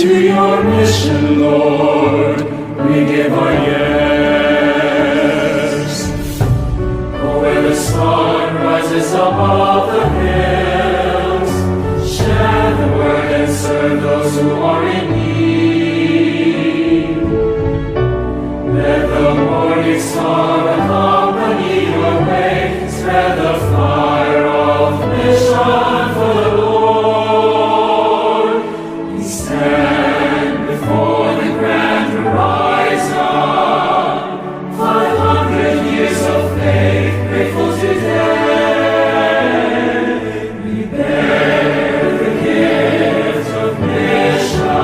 to your mission, Lord, we give our yes. Oh, where the sun rises above the hills, share the word and serve those who are in need. Let the morning star accompany your way, spread the fire of mission for the Lord. We stand before the grand horizon, 500 years of faith, grateful today. We bear the gift of mission,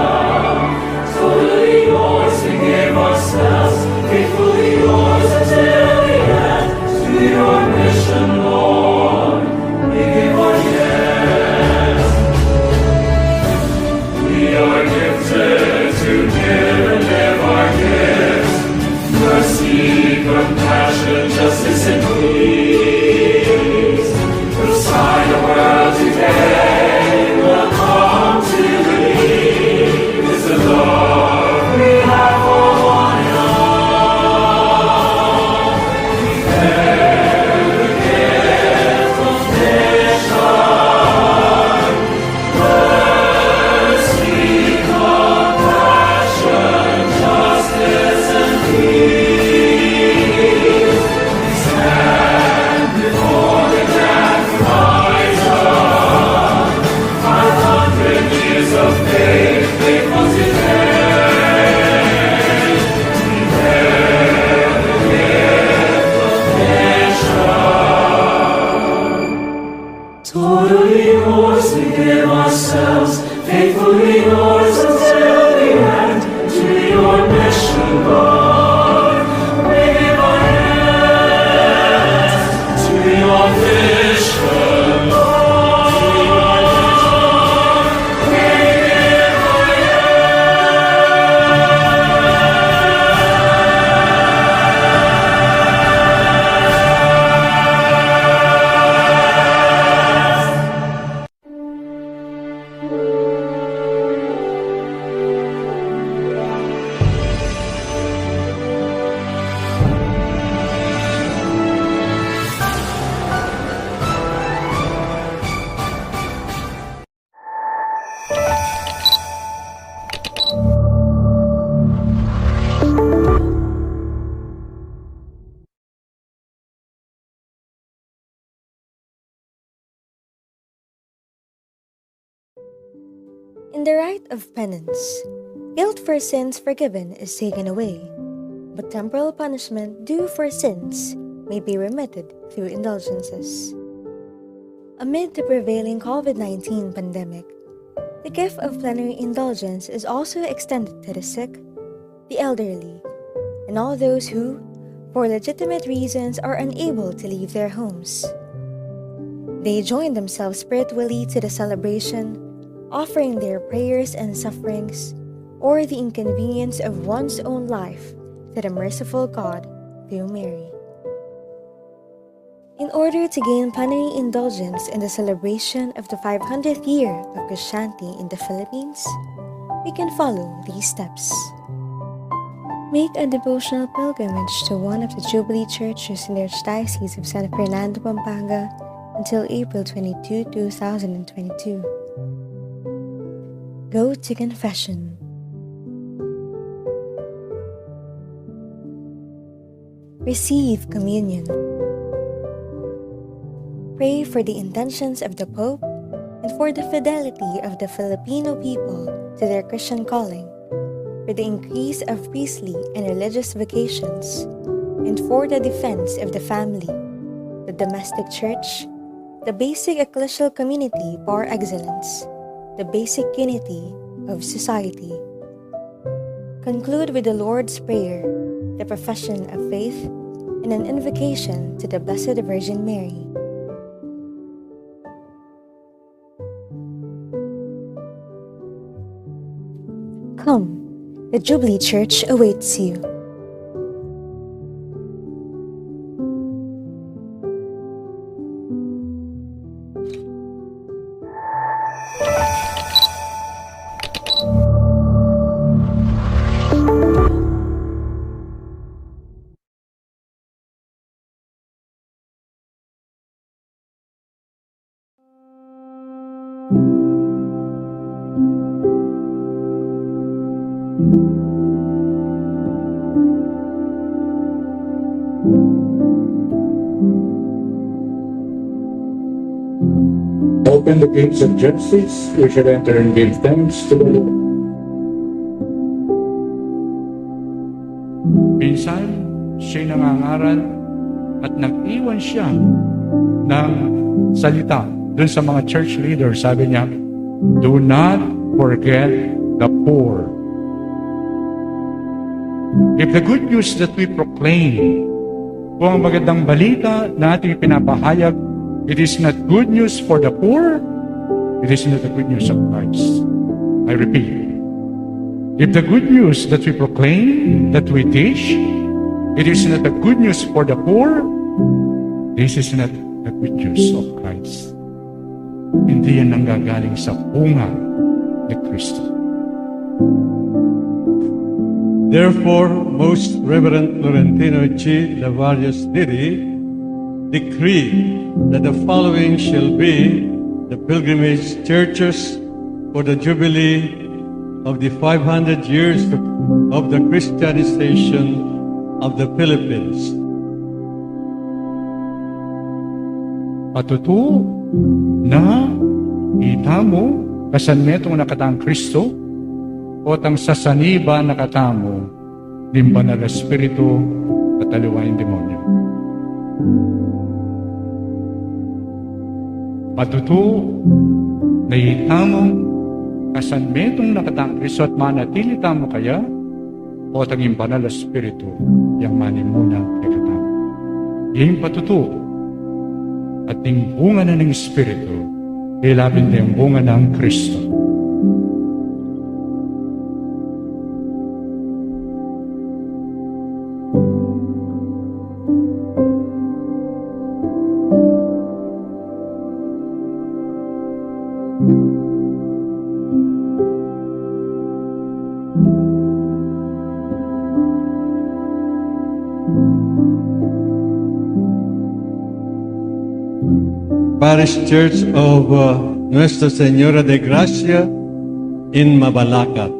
totally yours, we give ourselves, faithfully yours until the end. To your mission, Lord, we give our yes. We are gifted to give and live our gifts. Mercy, compassion, justice, and peace. Beside the world today will come to believe is the love we have for one another. We bear the gift of mission, mercy, compassion, justice, and peace. We stand before the grand horizon, 500 years of faith, faithful today. We bear the gift of mission. Totally yours, we give ourselves, faithfully yours until the end. To your mission, Lord, we give our yes. To your mission, Lord, we give our In the rite of penance, guilt for sins forgiven is taken away, but temporal punishment due for sins may be remitted through indulgences. Amid the prevailing COVID-19 pandemic, the gift of plenary indulgence is also extended to the sick, the elderly, and all those who, for legitimate reasons, are unable to leave their homes. They join themselves spiritually to the celebration, offering their prayers and sufferings, or the inconvenience of one's own life to the merciful God through Mary. In order to gain plenary indulgence in the celebration of the 500th year of Christianity in the Philippines, we can follow these steps. Make a devotional pilgrimage to one of the Jubilee churches in the Archdiocese of San Fernando, Pampanga until April 22, 2022. Go to confession. Receive communion. Pray for the intentions of the Pope and for the fidelity of the Filipino people to their Christian calling, for the increase of priestly and religious vocations, and for the defense of the family, the domestic church, the basic ecclesial community par excellence, the basic unity of society. Conclude with the Lord's Prayer, the profession of faith, and an invocation to the Blessed Virgin Mary. Come, the Jubilee Church awaits you. Open the gates of Genesis, we should enter and give thanks to the Lord. Minsan, siya'y nangangaral at nag-iwan siya ng salita dun sa mga church leaders. Sabi niya, do not forget the poor. If the good news that we proclaim, kung ang magandang balita na ating pinapahayag, it is not good news for the poor, it is not the good news of Christ. I repeat, if the good news that we proclaim, that we teach, it is not the good news for the poor, this is not the good news of Christ. Hindi yan nanggagaling sa bunga ni Kristo. Therefore, Most Reverend Florentino G. Lavarius Diri decree that the following shall be the pilgrimage churches for the Jubilee of the 500 years of the Christianization of the Philippines. Patutu na itamo kasan metong nakatang Kristo o tang sasaniba nakatamo limba na Espiritu at aliwain demonyo. Patutu na itamo kasan metong nakatang Kristo at manatili tamo kaya o tang imbanal Espiritu yang manimuna kikatamo. Yung patutu at yung bunga na ng Espiritu, ilapin na yung bunga ng Kristo. Parish Church of Nuestra Señora de Gracia in Mabalacat.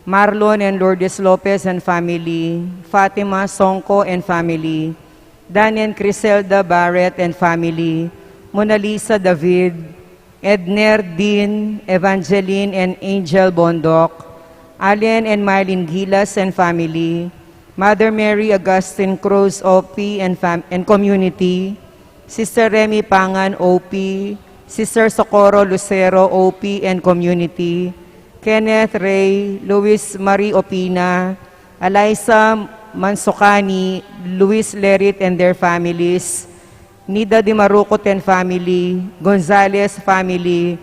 Marlon and Lourdes Lopez and family, Fatima Songko and family, Dan and Criselda Barrett and family, Mona Lisa David, Edner Dean, Evangeline and Angel Bondok, Allen and Mylene Gilas and family, Mother Mary Augustine Cruz OP and community, Sister Remy Pangan OP, Sister Socorro Lucero OP and community, Kenneth Ray, Luis Marie Opina, Eliza Mansokani, Luis Lerit and their families, Nida Di Marucot and family, Gonzalez family,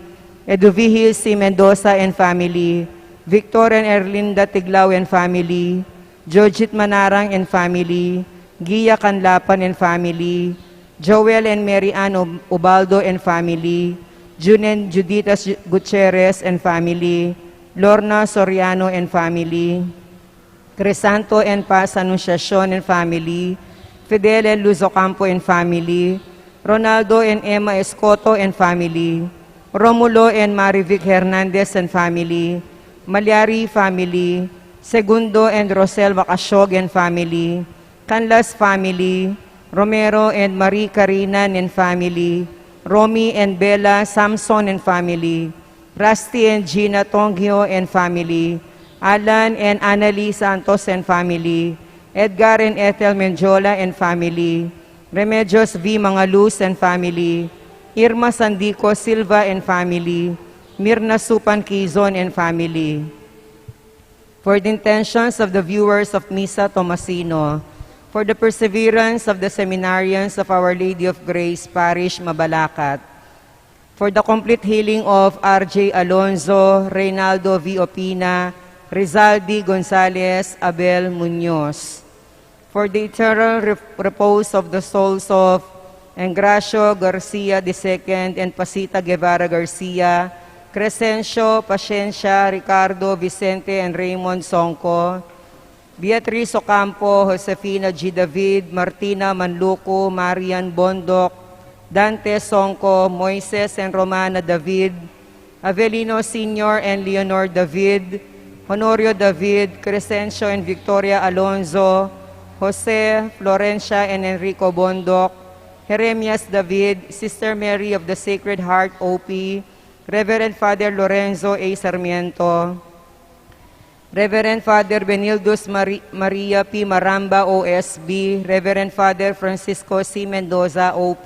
Eduvihil C. Mendoza and family, Victor and Erlinda Tiglao and family, Jojit Manarang and family, Gia Canlapan and family, Joel and Mary Ann Ubaldo and family, June and Judita Gutierrez and family, Lorna Soriano and family, Crisanto and Paz Anunciacion and family, Fidel and Luz Ocampo and family, Ronaldo and Emma Escoto and family, Romulo and Marivic Hernandez and family, Malyari family, Segundo and Rosel Bacasiog and family, Canlas family, Romero and Marie Carinan and family, Romy and Bella Samson and family, Rusty and Gina Tongio and family, Alan and Annalie Santos and family, Edgar and Ethel Menjola and family, Remedios V. Mangaluz and family, Irma Sandico Silva and family, Mirna Supan Quizon and family. For the intentions of the viewers of Misa Tomasino, for the perseverance of the seminarians of Our Lady of Grace Parish, Mabalacat, for the complete healing of R.J. Alonzo, Reynaldo V. Opina, Rizaldi Gonzalez, Abel Munoz, for the eternal repose of the souls of Engracio Garcia II and Pasita Guevara Garcia, Crescencio, Paciencia, Ricardo, Vicente, and Raymond Songco, Beatriz Ocampo, Josefina G. David, Martina Manluco, Marian Bondok, Dante Songco, Moises and Romana David, Avelino Sr. and Leonor David, Honorio David, Crescencio and Victoria Alonzo, Jose, Florencia and Enrico Bondok, Jeremias David, Sister Mary of the Sacred Heart OP, Reverend Father Lorenzo A. Sarmiento, Reverend Father Benildus Maria P. Maramba OSB, Reverend Father Francisco C. Mendoza OP,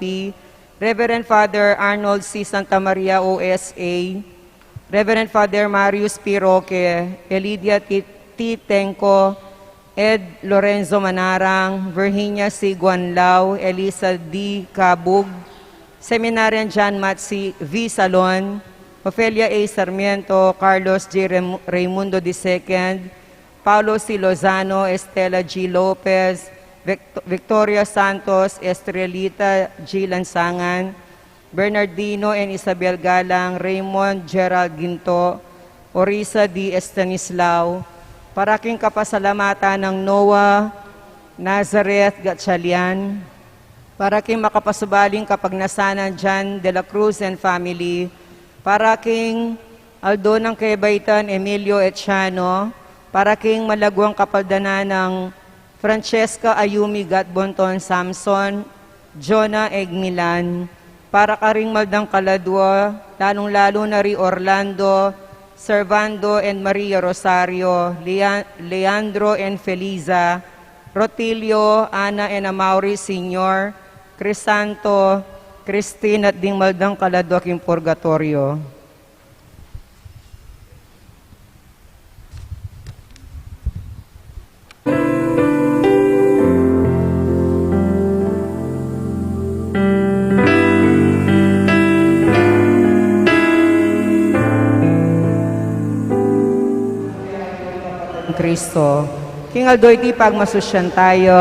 Reverend Father Arnold C. Santa Maria OSA, Reverend Father Marius P. Roque, Elidia T. Tenco, Ed Lorenzo Manarang, Virginia C. Guanlao, Elisa D. Cabug, Seminarian John Matsi V. Salon, Ofelia A. Sarmiento, Carlos J. Raimundo II, Paulo C. Lozano, Estela G. Lopez, Victoria Santos, Estrelita G. Lansangan, Bernardino and Isabel Galang, Raymond Gerald Ginto, Orisa D. Estanislao, paraking kapasalamatan ng Noah Nazareth Gatchalian, paraking makapasubaling kapagnasanan John de la Cruz and family, paraking Aldo ng Kaybaitan Emilio Echano, paraking malagwang kapaldanan ng Francesca Ayumi Gatbonton Samson, Jonah Egmilan, para karing maldang kaladwa, lalong-lalo na ri Orlando, Servando and Maria Rosario, Leandro and Feliza, Rotilio, Ana and Amaury Sr., Crisanto, Christine at ding maldang kaladwa king purgatorio. Kristo. King Aldo, iti pagmasusyan tayo.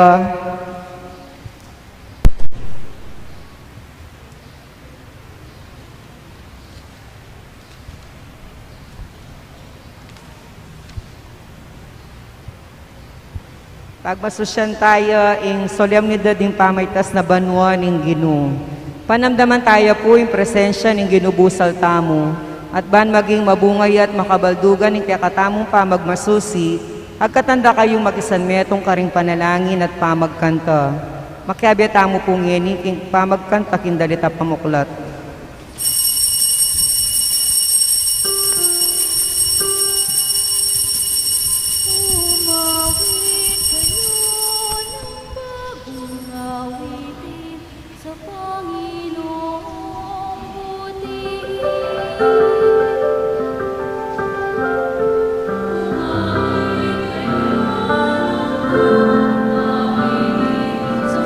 Pagmasusyan tayo ing solemnidad ng pamaitas na banwa ng Ginoo. Panamdaman tayo po yung presensya ng ginubusal tamo. at ban maging mabungay at makabaldugan ng kakatamong pamagmasusi, agkatanda kayong makisanmetong karing panalangin at pamagkanta. Makiabyata mo pong yeni, king pamagkanta kindalita pamuklat. Umawit kayo ng bagong awitin sa Panginoong butihin. Umawit kayo ng bagong awitin sa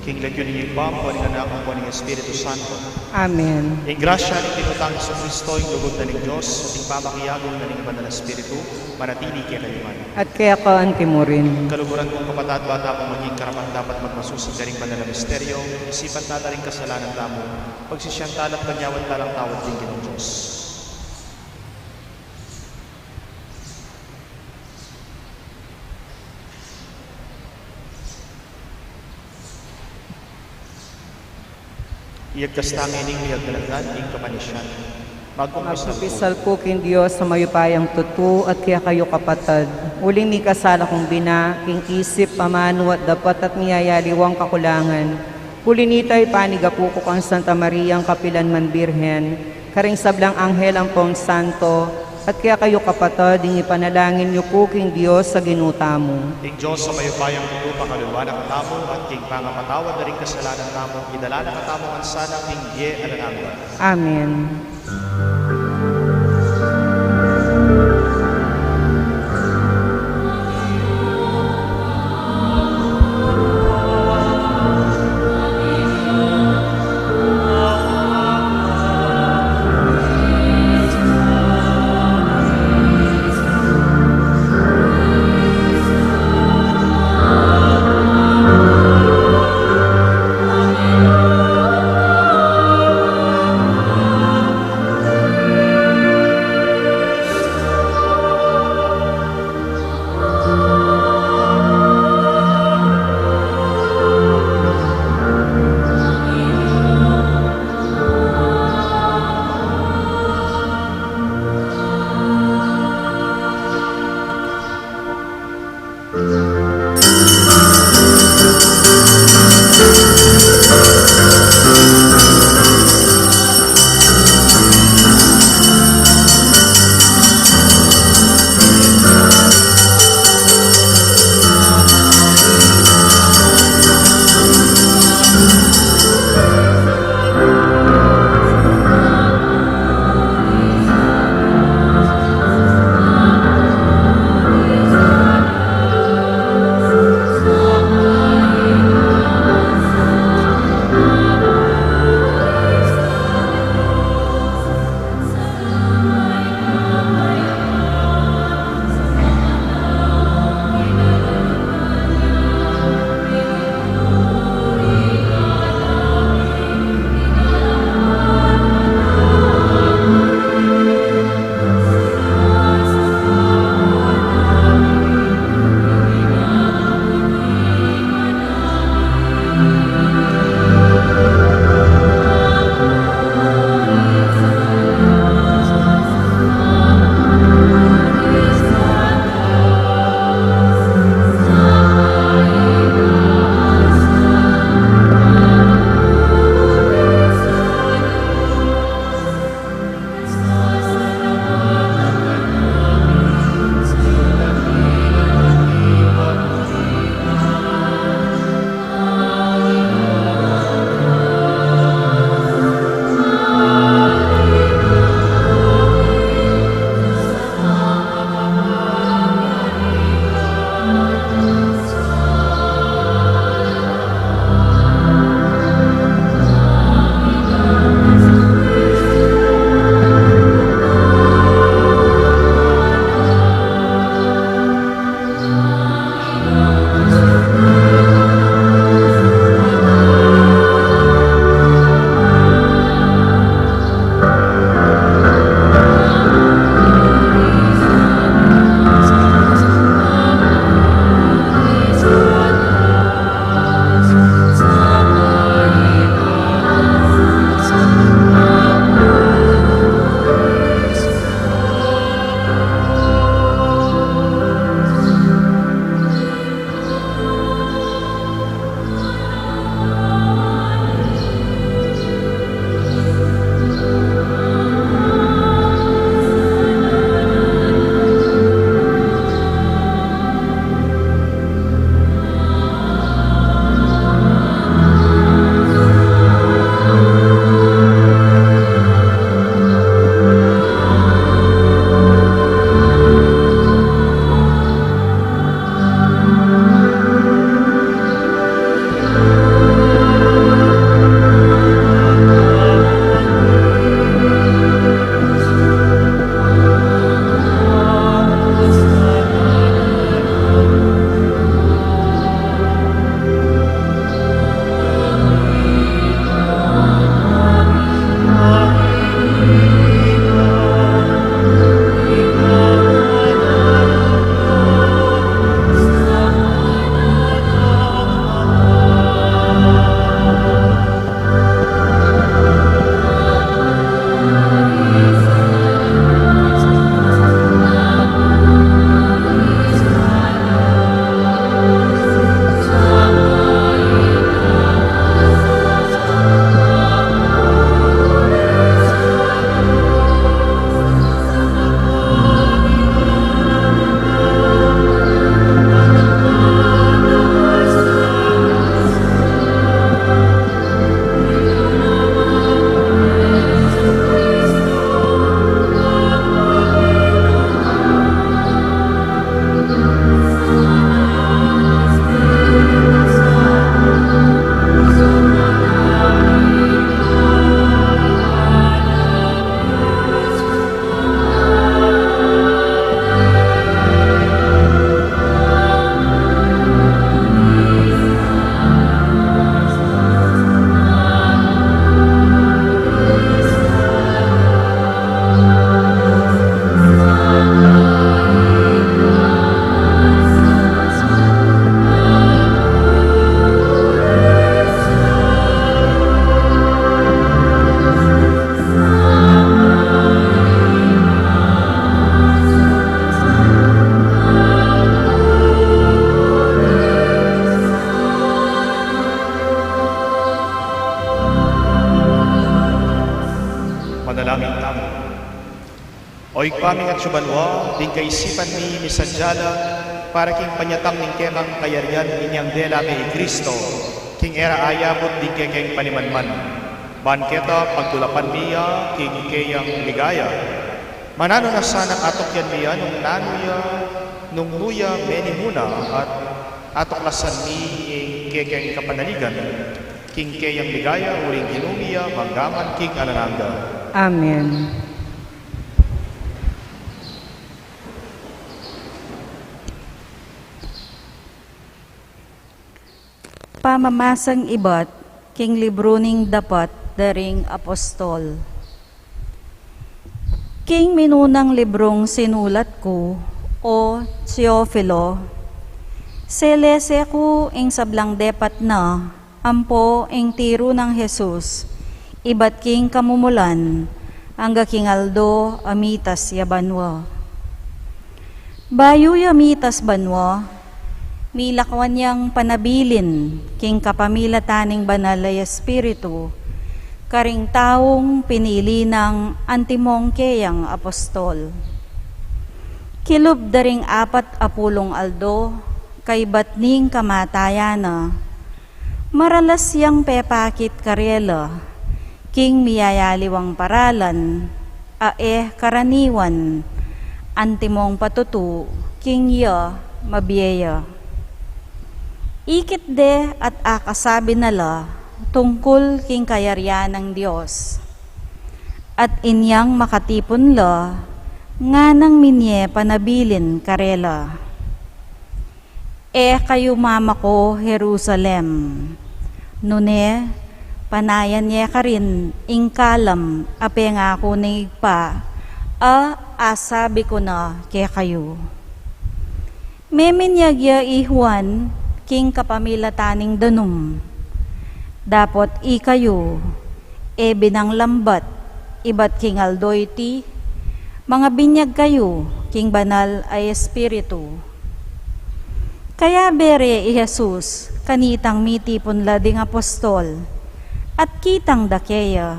King lagyo ninyo iba, kuwanin na akong kuwanin ng Espiritu Santo. Amen. Ing grasya ni tinutang sa Kristo, ing lugod na ng Diyos, ing pamakiyagon na ng Banal na Espiritu, manatili kaya kayo man. At kaya ka mo rin. Kaluguran kong kapatid bata kung maging karapat dapat magmasusi ka rin Banal na Misteryo, isipan tata rin kasalanan tamo, pagsisiyang talat kanyawan talang tawad din ng Diyos. Iyagkas tangin ning liyagdalagan, ing kapanisyan. Magpupisal po king Diyos sa mayupayang tutu at kaya kayo kapatid. Uling mi kasala kong bina, king isip, pamano at dapat at niyayaliwang kakulangan. Pulinitay paniga po ko kang Santa Maria ang kapilan man Birhen, karing sablang anghel ang pong santo, at kaya kayo kapatid, ing ipanalangin niyo po king Diyos sa ginuta mo. Ing Diyos sa mayupayang tutu pangaluluwa ng tamo, at king pangapatawad na rin kasalanan tamo, idala na katamo ang sana king Ye alanangwa. Amen. paming at subanwa, din kaisipan mi misadyala, para king panyatang ning kemang kayarian inyang dela may Kristo, king era ayabot din keng panimanman. Banketa pagtulapan miya, king kayang ligaya. Manano na sana atok yan miya nung nanuya, nung nuya meni muna, at atoklasan mi ing kekeng kapanaligan, king kayang ligaya, uring ginumiya, manggaman king anananga. Amen. Pamamasang ibat, king libro ning dapat daring apostol. King minunang librong sinulat ko, o Teofilo, selese ko ing sablang depat na, ampo ing tiro ng Jesus, ibat king kamumulan, angga king Aldo amitas yabanwa. Bayo yamitas banwa, milakwan niyang panabilin, king kapamilataning banal ay Espiritu, karing taong pinili ng antimong keyang apostol. Kilob daring 40 Aldo, kay batning kamatayana, maralas yang pepakit karela, king miyayaliwang paralan, karaniwan, antimong patutu, king ya mabiyaya. Ikit de at akasabi nala, tungkol king kayaryan ng Diyos. At inyang makatipon la, nga nang minye panabilin karela. Kayo mama ko Jerusalem, nune, panayan niya ka rin, ingkalam, ape nga ako nigpa, asabi ko na kaya kayo. Meminyagya ihuan, king kapamilataning danum, dapot ikayo, binang lambat, ibat king Aldoy mga binyag kayo, king banal ay Espiritu. Kaya bere Jesus, kanitang mitipon lading apostol, at kitang dakeya.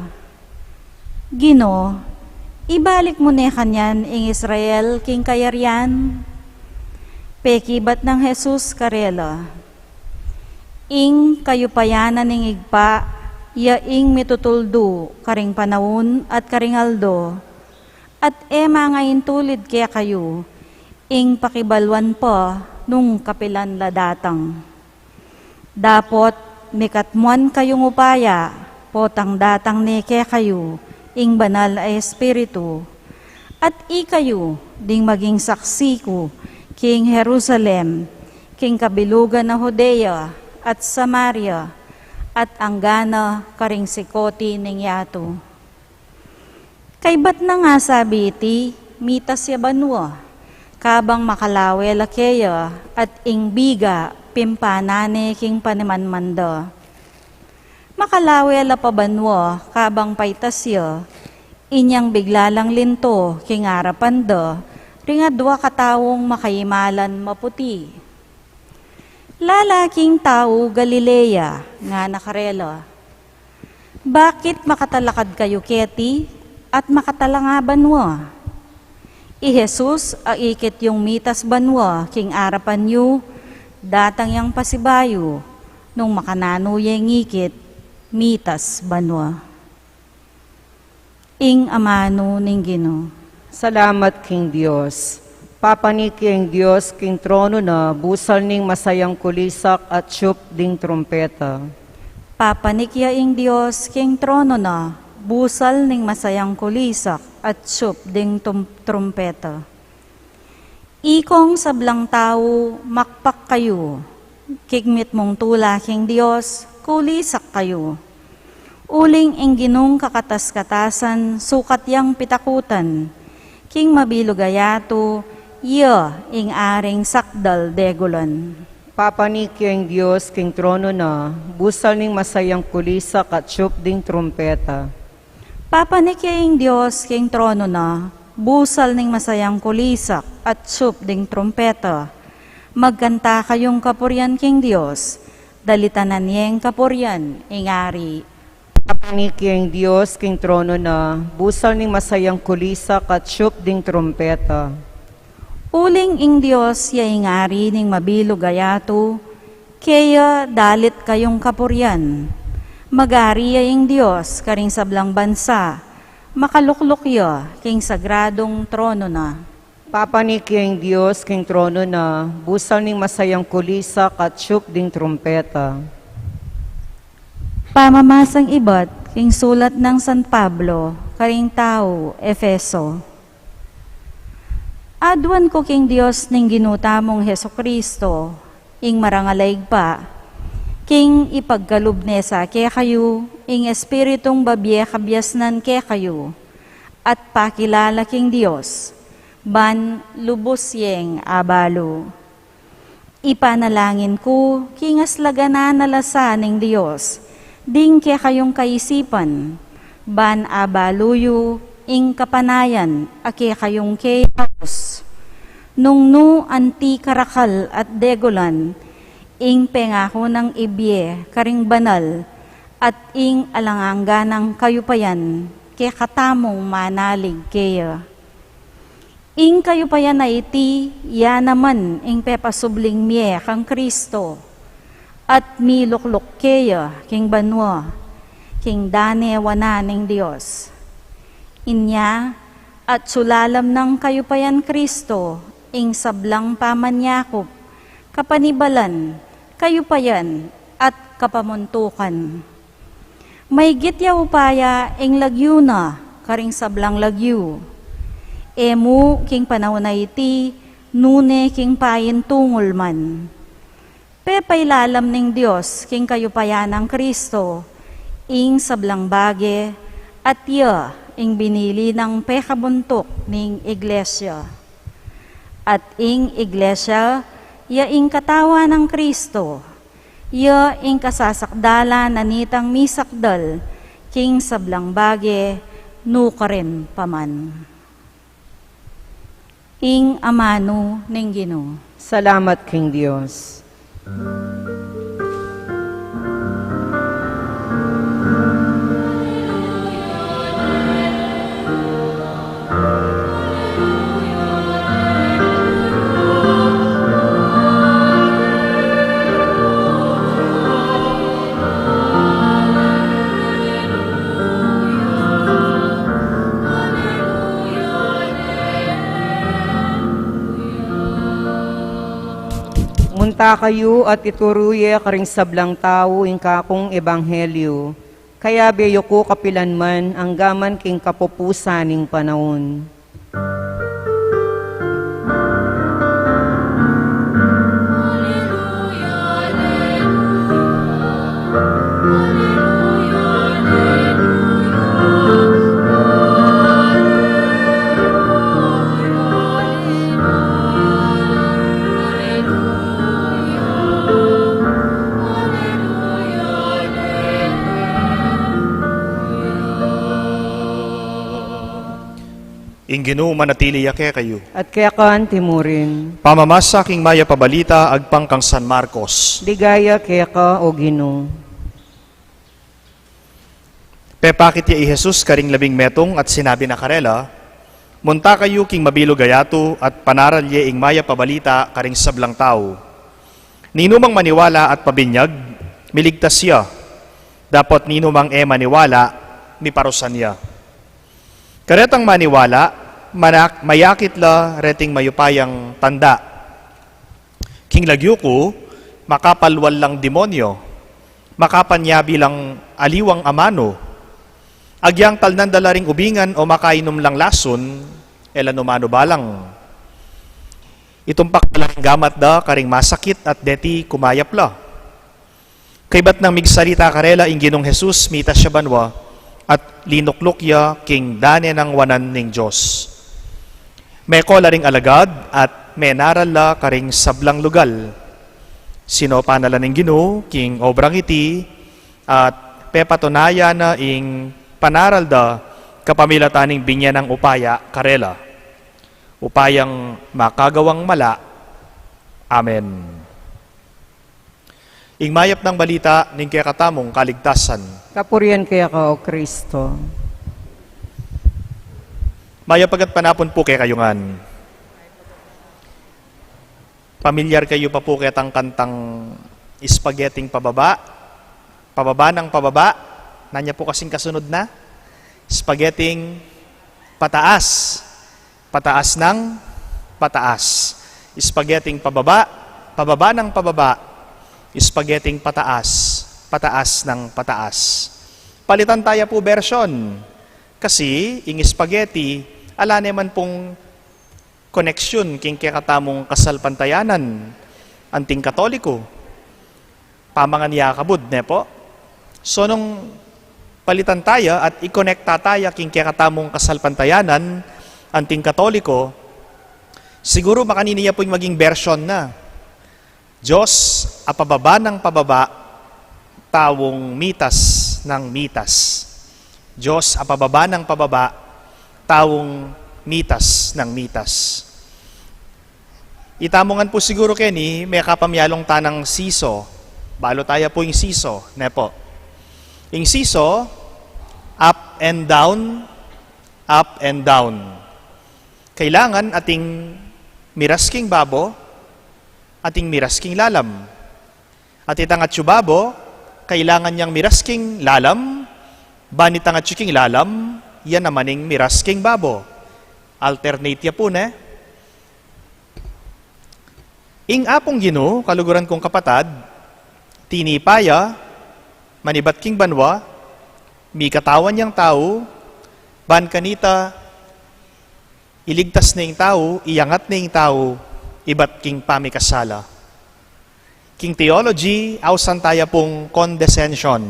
Gino, ibalik mo ne kanyan ing Israel king kayaryan, pekibat ng Jesus karela. Ing kayo payanan ning igpa, ing mitutuldo, karing panahon at karing Aldo, at ngayon tulid kaya kayo, ing pakibalwan pa nung kapilan ladatang. Dapot, mikatmuan kayong upaya, potang datang ni kaya kayo, ing banal ay Espiritu, at ikayo, ding maging saksi ko, king Jerusalem, king kabilugan na Judea, at Samaria, at anggana karing sikoti ning yato. Kay ba't na nga sabi iti, mitas ya banwa, kabang makalawe lakeya, at ingbiga, pimpanane king panimanmanda. Makalawe la pabanwa, kabang paitasya, inyang biglalang linto, king arapanda, ringadwa katawong makaimalan maputi. Lalaking tao Galilea, nga nakarela. Bakit makatalakad kayo keti, at makatalanga banwa? Jesus, aikit yung mitas banwa, king arapan yu, datang yang pasibayo, nung makanano yung ikit, mitas banwa. Ing amano ning Ginoo. Salamat king Diyos. Papanik king Diyos, king trono na, busal ning masayang kulisak at syup ding trompeta. Papanikya ing Diyos, king trono na, busal ning masayang kulisak at syup ding trumpeta. Ikong sablang tao, makpak kayo, kigmit mong tula king Diyos, kulisak kayo. Uling ing ginong kakatas-katasan, sukat yang pitakutan, king mabilugayato, ing aring sakdal degulan. Papanik king Diyos, king trono na, busal ning masayang kulisak at syup ding trompeta. Papanik ing Diyos, king trono na, busal ning masayang kulisak at syup ding trompeta. Magkanta kayong kapuryan king Diyos, dalitanan niyeng kapuryan, ingari. Papani king Dios king trono na, busal ning masayang kulisa katsyup ding trumpeta. Uling ing Diyos yaingari ning mabilog gayato, kaya dalit kayong kapuryan. Magari ing Diyos karing sablang bansa, makalukluk ya king sagradong trono na. Papani king Dios king trono na, busal ning masayang kulisa katsyup ding trumpeta. Pamamasang ibat king sulat ng San Pablo, karing tao, Efeso. Adwan ko king Dios ning ginutamong Heso Kristo, ing marangalaig pa, king ipagkalubnesa ke kayo, ing espiritong babye kabyasnan ke kayo, at pakilala king Dios, ban lubos yeng abalo. Ipanalangin ko, king aslaganan nalasan ning Dios, ding ke kayong kaisipan, ban abaluyo, ing kapanayan, ake kayong chaos. Nung no anti karakal at degolan, ing pengako ng ibye, karing banal, at ing alanganga ng kayupayan, ke katamong manalig kaya. Ing kayupayan na iti, ya naman ing pepasubling miye kang Kristo, at milukluk kaya king banwa, king dane wana ning Dios. Inya at sulalam ng kayupayan Kristo, ing sablang pamanyakop, kapanibalan, kayupayan, at kapamuntukan. May gitya upaya, ing lagyu na, karing sablang lagyu. Emu, king panahon na iti, nune king payin tungol man. Pepailalam ning Diyos, king kayupayan ng Kristo, ing sablang bage, at ya, ing binili ng pekabuntok ning iglesia. At ing iglesia, ya ing katawa ng Kristo, ya ing kasasakdala na nitang misakdal, king sablang bage, nukarin paman. Ing amano ning Ginoo. Salamat king Dios. Munta kayo at ituruye karing sablang tao ing kakong ebanghelyo, kaya beyo ko kapilanman ang gaman king kapupusaning panahon. Ing Ginoo manatili yake kayo. At kaya kaan timurin, Pamamasa king maya pabalita agpang kang San Marcos. ligaya kaya ka o Ginoo. Pepakit ya i Jesus karing 12 at sinabi na karela, munta kayo king mabilo gayato at panaral ye ing maya pabalita karing sablang tao. Ninumang maniwala at pabinyag, miligtas siya. Dapat ninumang maniwala, miparusan niya. Karetang maniwala, mayakit la reting mayupayang tanda. King lagyo ko, makapalwal lang demonyo, makapanyabi lang aliwang amano, agyang talnan dalaring ubingan o makainom lang lason, elanumano balang. Itumpak lang gamat da karing masakit at deti kumayap la. Kay ba't nang migsalita karela ing Ginong Jesus, mita siya banwa, at linukluk ya king dane ng wanan ning Diyos. May kola ring alagad at may naral la karing sablang lugal. Sino panala ning Ginoo king obrang iti at pepatunaya na ing panaral da kapamilataning binya ng upaya karela. Upayang makagawang mala. Amen. ing mayap ng balita ning kaya katamong kaligtasan. Kapurian kaya ka, O Kristo. Mayap agat panapon po kay kayungan. Pamilyar kayo pa po ketang kantang Spaghetting Pababa? Pababa ng pababa? Nanya po kasing kasunod na? Spaghetting Pataas. Pataas ng pataas. Spaghetting Pababa? Pababa ng pababa. Spaghetting Pataas. Pataas ng pataas. Palitan tayo po version. Kasi, ing spaghetti, ala naman pong koneksyon king kakatamong kasalpantayanan, anting Katoliko. Pamangan yakabud, ne po? So, nung palitan tayo at i-connecta tayo king kakatamong kasalpantayanan, anting Katoliko, siguro makaniniya po yung maging version na. Diyos, apababa ng pababa, tawong mitas ng mitas. Diyos, apababa ng pababa, tawong mitas ng mitas. Itamongan po siguro, Kenny, may kapamyalong tanang siso. Balo tayo po yung siso, ne po. Yung siso, up and down, up and down. Kailangan ating mirasking babo, ating mirasking lalam. At itang atsubabo, kailangan niyang mirasking lalam, banit ang atsuking lalam, yan namaning mirasking babo. Alternate ya po, ne? Ing apong Ginoo, kaluguran kong kapatad, tinipaya, manibat king banwa, mi katawan niyang tao, ban kanita, iligtas na yung tao, iyangat na yung tao, ibat king pamikasala. King theology, ausan tayo pong condescension.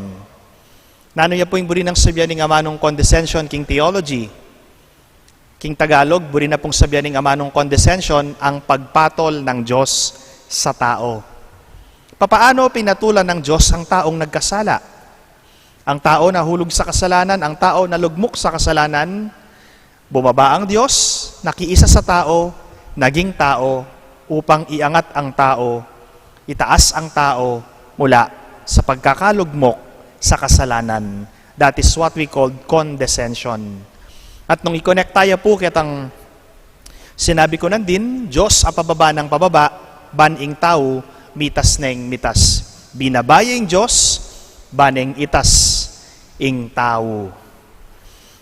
Nano ya po yung buri ng sabihan ng amanong condescension, king theology. King Tagalog, buri na pong sabihan ng amanong condescension, ang pagpatol ng Diyos sa tao. Papaano pinatulan ng Diyos ang taong nagkasala? Ang tao na hulog sa kasalanan, ang tao na lugmok sa kasalanan, bumaba ang Diyos, nakiisa sa tao, naging tao, upang iangat ang tao, itaas ang tao mula sa pagkakalugmok sa kasalanan. That is what we call condescension. At nung i-connect tayo po kitang sinabi ko nandin, Diyos apababa ng pababa, baning tao, mitas neng mitas. Binabayeng Diyos, baneng itas ing tao.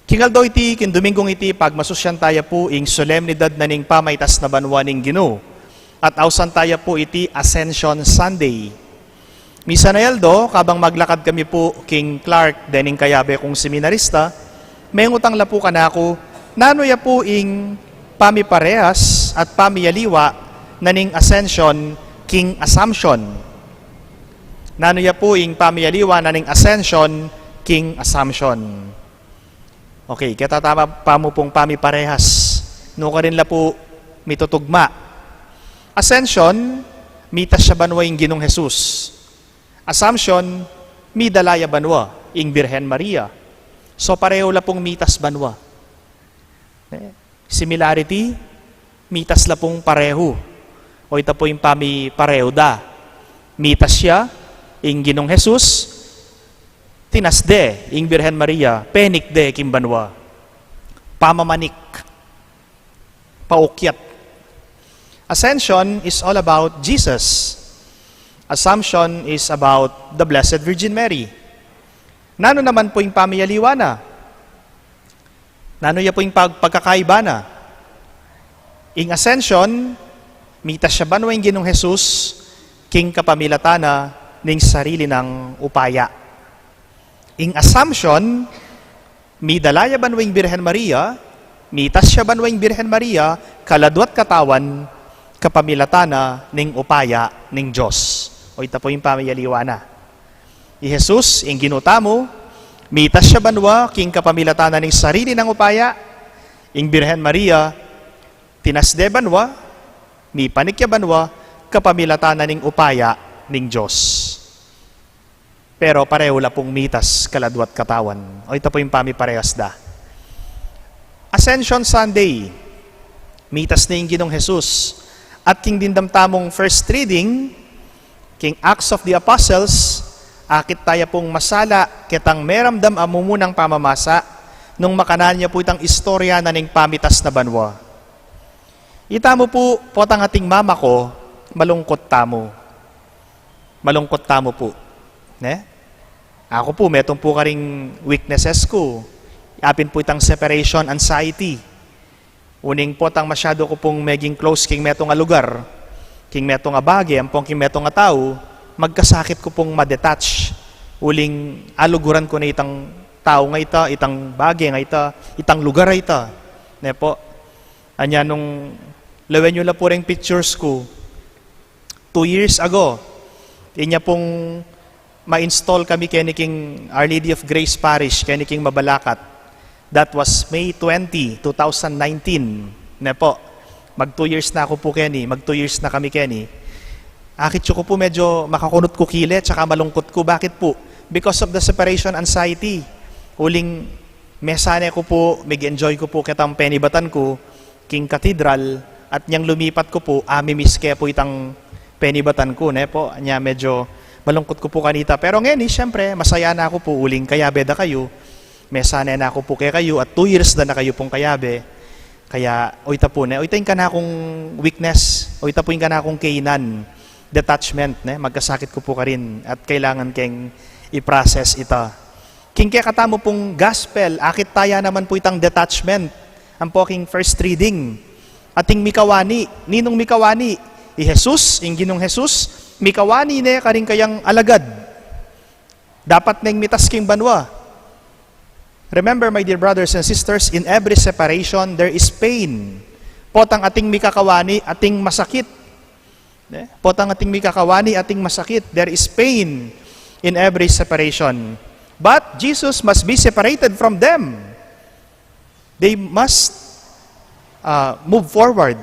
Kingaldo iti, kindomingong iti, pag masusyan tayo po ing solemnidad na ning pamaytas na banwa ning Ginoo. At ausan tayo po iti Ascension Sunday. Misa na yaldo, kabang maglakad kami po King Clark, dening kayabe kong seminarista, may ngutang la po kanako, nano ya po ing pamiparehas at pamiyaliwa na ning Ascension, King Assumption. Nano ya po ing pamiyaliwa na ning Ascension, King Assumption. Okay, katatama pa mo pong pamiparehas. No ka rin la po mitutugma. Ascension, mitas siya banwa ing Ginong Jesus. Assumption, midalaya banwa ing Birhen Maria. So pareho la pong mitas banwa. Similarity, mitas la pong pareho. O ito po yung pareho da. Mitas siya ing Ginong Jesus, tinasde ing Birhen Maria, penik de kimbanwa. Pamamanik. Paukyat. Ascension is all about Jesus. Assumption is about the Blessed Virgin Mary. Nano naman po yung pamiyaliwa na? Nano ya po yung pagkakaiba na? Ing Ascension, mitas siya banwa yung Ginong Jesus, king kapamilatana ning sarili ng upaya. Ing Assumption, midalaya banwa yung Birhen Maria, mitas siya banwa yung Birhen Maria, kaladwat katawan, kapamilatana ning upaya ning Diyos. O ito po yung pamiyaliwa na. I Jesus, ing ginutamo, mitas siya banwa, king kapamilatana ning sarili ng upaya, ing Birhen Maria, tinasde banwa, mi panikya banwa, kapamilatana ning upaya ning Diyos. Pero pareho la pong mitas, kaladwat katawan. O ito po yung pamiparehas da. Ascension Sunday, mitas na yung Ginong Jesus. At king dindamtamong first reading, King Acts of the Apostles, akit tayo pong masala, kitang meramdam amumunang pamamasa, nung makanan niya po itang istorya na ning pamitas na banwa. Ita mo po, potang ating mama ko, malungkot tamo. Malungkot tamo po. Ne? Ako po, metong po karing weaknesses ko. Apin po itang separation anxiety. Uning po tang masyado ko pong maging close king metong nga lugar, king metong nga bagay, ampong king metong nga tao, magkasakit ko pong madetach. Uling aluguran ko na itang tao nga ita, itang bagay nga ita, itang lugar nga ita. Ne po, anya nung lawen nyo la po rin pictures ko, 2 years ago, inya pong ma-install kami keniking Our Lady of Grace Parish, keniking Mabalacat. That was May 20, 2019. Ne po, mag 2 years na ako po, Kenny. Mag 2 years na kami, Kenny. Akit ko po medyo makakunot ko kile, tsaka malungkot ko. Bakit po? Because of the separation anxiety. Uling mesane ko po, mag-enjoy ko po kitang penibatan ko, King Cathedral, at niyang lumipat ko po, amimiss kaya po itang penibatan ko. Ne po, niya medyo malungkot ko po kanita. Pero ngayon, siyempre, masaya na ako po, uling kaya beda kayo. May sana na ako po kayo at 2 years na kayo pong kayabe. Kaya, oita po na, oita yung ka na akong weakness, oita po yung ka na akong kainan, detachment, ne? Magkasakit ko po ka rin at kailangan keng i-process ita. King kaya katamo pong gospel, akit taya naman po itang detachment, ang po king first reading. Ating mikawani, ninong mikawani, Jesus, ing ginong Jesus, mikawani ne karing kayang alagad. Dapat neng mitas king banwa. Remember, my dear brothers and sisters, in every separation, there is pain. Potang ating mikakawani, ating masakit. Potang ating mikakawani, ating masakit. There is pain in every separation. But Jesus must be separated from them. They must move forward.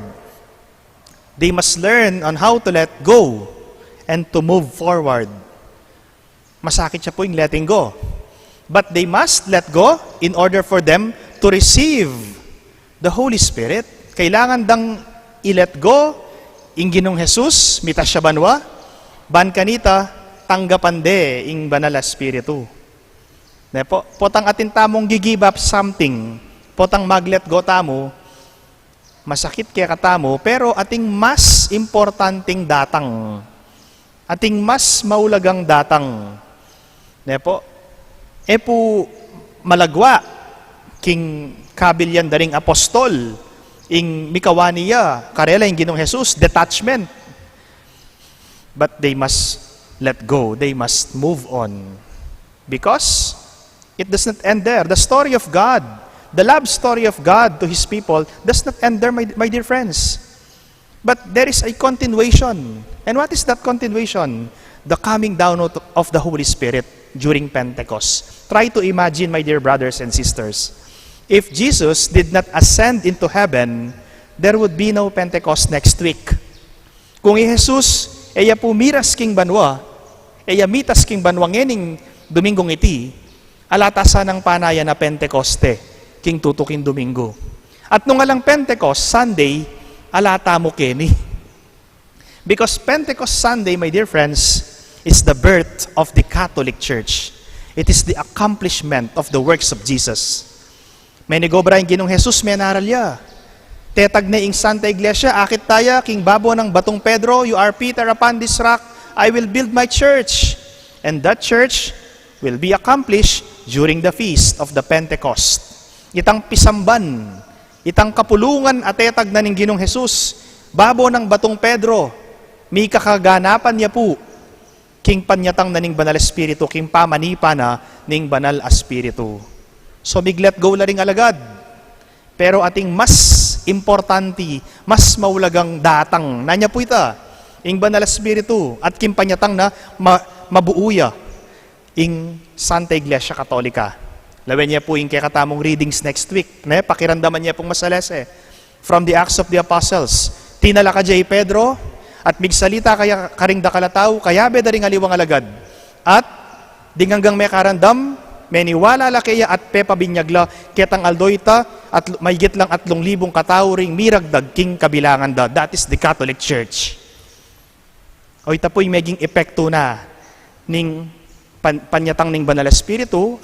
They must learn on how to let go and to move forward. Masakit siya po yung letting go. But they must let go in order for them to receive the Holy Spirit. Kailangan dang i-let go ing ginong Jesus, mitas siya banwa, ban kanita, tanggapan de ing banal Espiritu. Ne po, potang atin tamong gigive up something, potang mag-let go tamo, masakit kaya katamo, pero ating mas importanteng datang, ating mas maulagang datang. Ne po, po malagwa king kabilyan daring apostol ing mikawaniya karela ing ginong Jesus detachment, but they must let go, they must move on, because it does not end there. The story of God, the love story of God to His people does not end there, my dear friends, but there is a continuation. And what is that continuation? The coming down of the Holy Spirit during Pentecost. Try to imagine, my dear brothers and sisters, if Jesus did not ascend into heaven, there would be no Pentecost next week. Kung Jesus, eya pumiras king banwa, eya mitas king banwa ngening Domingong iti, alatasan ng panaya na Pentecoste, king tutuking Domingo. At nung alang Pentecost, Sunday, alata mo keni. Because Pentecost Sunday, my dear friends, is the birth of the Catholic Church. It is the accomplishment of the works of Jesus. May negobra yung ginong Jesus, may naralya. Tetag na ing Santa Iglesia, akit taya, king babo ng Batong Pedro, you are Peter, upon this rock, I will build my church. And that church will be accomplished during the feast of the Pentecost. Itang pisamban, itang kapulungan at tetag na ning ginong Jesus, babo ng Batong Pedro, may kakaganapan niya po, king panyatang na ning banal espiritu, king pamanipa na ning banal espiritu. So big let go la ring alagad. Pero ating mas importante, mas maulagang datang, nanya po ita, ing banal espiritu, at king panyatang na mabuuya, ing Santa Iglesia Katolika. Lawen niya po yung kakatamong readings next week. Ne? Pakiramdaman niya pong masalese. From the Acts of the Apostles, tinala ka jay Pedro, at migsalita kaya karing dakalataw, kaya bedaring aliwang alagad. At dinganggang may karandam, may niwala lakaya at pepa binyagla, ketang aldoita, at mahigit lang 3,000 katao ring miragdag king kabilangan da. That is the Catholic Church. O itapoy meging epekto na ning panyatang ning Banal Espiritu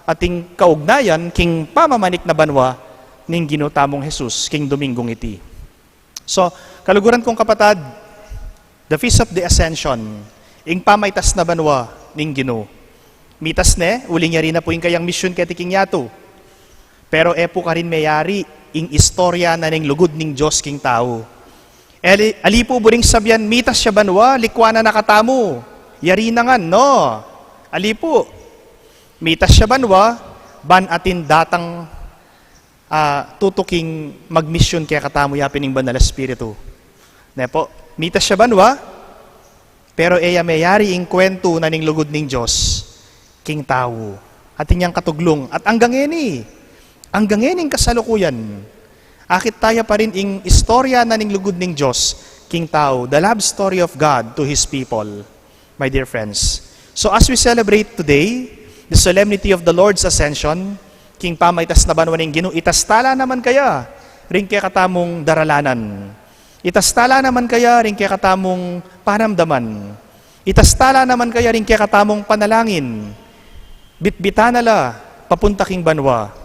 ating kaugnayan king pamamanik na banwa ning ginutamong Jesus king Dominggong iti. So, kaluguran kong kapatad, the Feast of the Ascension, ing pamaitas na banwa ning Ginoo. Mitas ne, uling yari na po yung kayang mission kaya tiking yato. Pero epo ka rin mayari, ing istorya na ning lugod ning Diyos king tao. Alipo buring sabyan, mitas siya banwa, likwa na nakatamo. Yari na nga, no? Alipo. Mitas siya banwa, ban atin datang tutuking magmission kaya katamo yapin ning Banal Espiritu. Nepo, mitas siya banwa, pero eya mayari ing kwento na ning lugod ning Diyos king tao. Atin niyang katuglong. At hanggang ening kasalukuyan, akit tayo pa rin ing istorya na ning lugod ning Diyos king tao, the love story of God to His people, my dear friends. So as we celebrate today, the solemnity of the Lord's Ascension, king pamaitas na banwa ning Ginoo, itastala naman kaya ring kaya katamong daralanan. Itastala naman kaya ring kaya katamong panamdaman. Itastala naman kaya ring kaya katamong panalangin. Bitbita nala papunta king banwa.